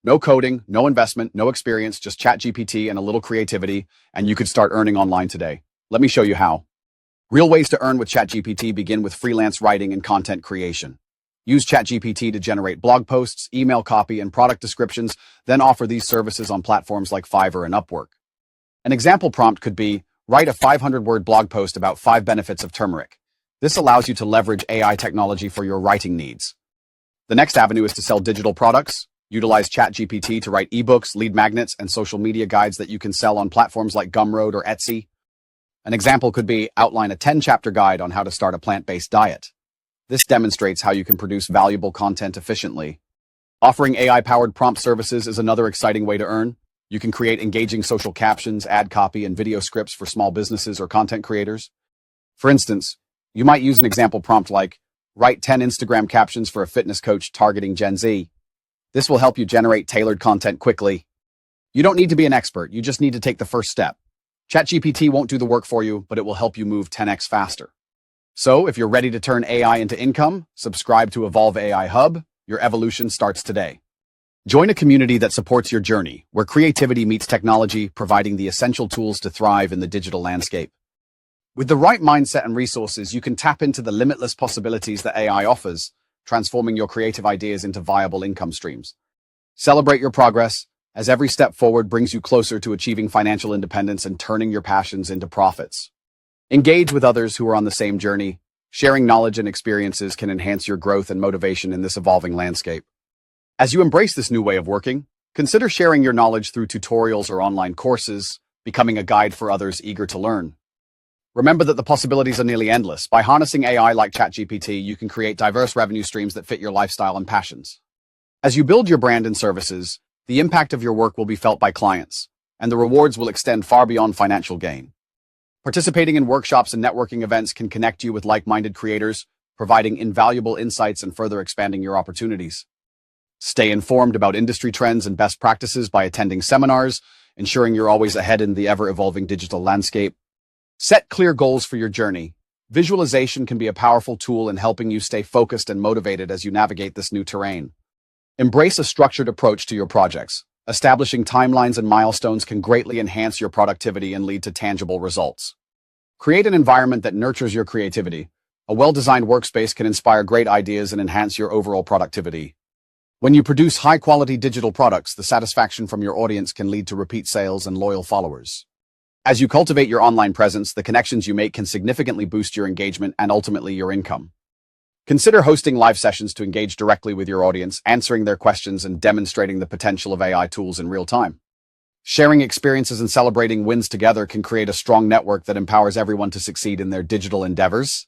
No coding, no investment, no experience, just ChatGPT and a little creativity, and you could start earning online today. Let me show you how. Real ways to earn with ChatGPT begin with freelance writing and content creation. Use ChatGPT to generate blog posts, email copy, and product descriptions, then offer these services on platforms like Fiverr and Upwork. An example prompt could be, write a 500-word blog post about 5 benefits of turmeric. This allows you to leverage AI technology for your writing needs. The next avenue is to sell digital products. Utilize ChatGPT to write ebooks, lead magnets, and social media guides that you can sell on platforms like Gumroad or Etsy. An example could be, outline a 10-chapter guide on how to start a plant-based diet. This demonstrates how you can produce valuable content efficiently. Offering AI-powered prompt services is another exciting way to earn. You can create engaging social captions, ad copy, and video scripts for small businesses or content creators. For instance, you might use an example prompt like, write 10 Instagram captions for a fitness coach targeting Gen Z. This will help you generate tailored content quickly. You don't need to be an expert, you just need to take the first step. ChatGPT won't do the work for you, but it will help you move 10x faster. So, if you're ready to turn AI into income, subscribe to Evolve AI Hub. Your evolution starts today. Join a community that supports your journey, where creativity meets technology, providing the essential tools to thrive in the digital landscape. With the right mindset and resources, you can tap into the limitless possibilities that AI offers, transforming your creative ideas into viable income streams. Celebrate your progress, as every step forward brings you closer to achieving financial independence and turning your passions into profits. Engage with others who are on the same journey. Sharing knowledge and experiences can enhance your growth and motivation in this evolving landscape. As you embrace this new way of working, consider sharing your knowledge through tutorials or online courses, becoming a guide for others eager to learn. Remember that the possibilities are nearly endless. By harnessing AI like ChatGPT, you can create diverse revenue streams that fit your lifestyle and passions. As you build your brand and services, the impact of your work will be felt by clients, and the rewards will extend far beyond financial gain. Participating in workshops and networking events can connect you with like-minded creators, providing invaluable insights and further expanding your opportunities. Stay informed about industry trends and best practices by attending seminars, ensuring you're always ahead in the ever-evolving digital landscape. Set clear goals for your journey. Visualization can be a powerful tool in helping you stay focused and motivated as you navigate this new terrain. Embrace a structured approach to your projects. Establishing timelines and milestones can greatly enhance your productivity and lead to tangible results. Create an environment that nurtures your creativity. A well-designed workspace can inspire great ideas and enhance your overall productivity. When you produce high-quality digital products, the satisfaction from your audience can lead to repeat sales and loyal followers. As you cultivate your online presence, the connections you make can significantly boost your engagement and ultimately your income. Consider hosting live sessions to engage directly with your audience, answering their questions and demonstrating the potential of AI tools in real time. Sharing experiences and celebrating wins together can create a strong network that empowers everyone to succeed in their digital endeavors.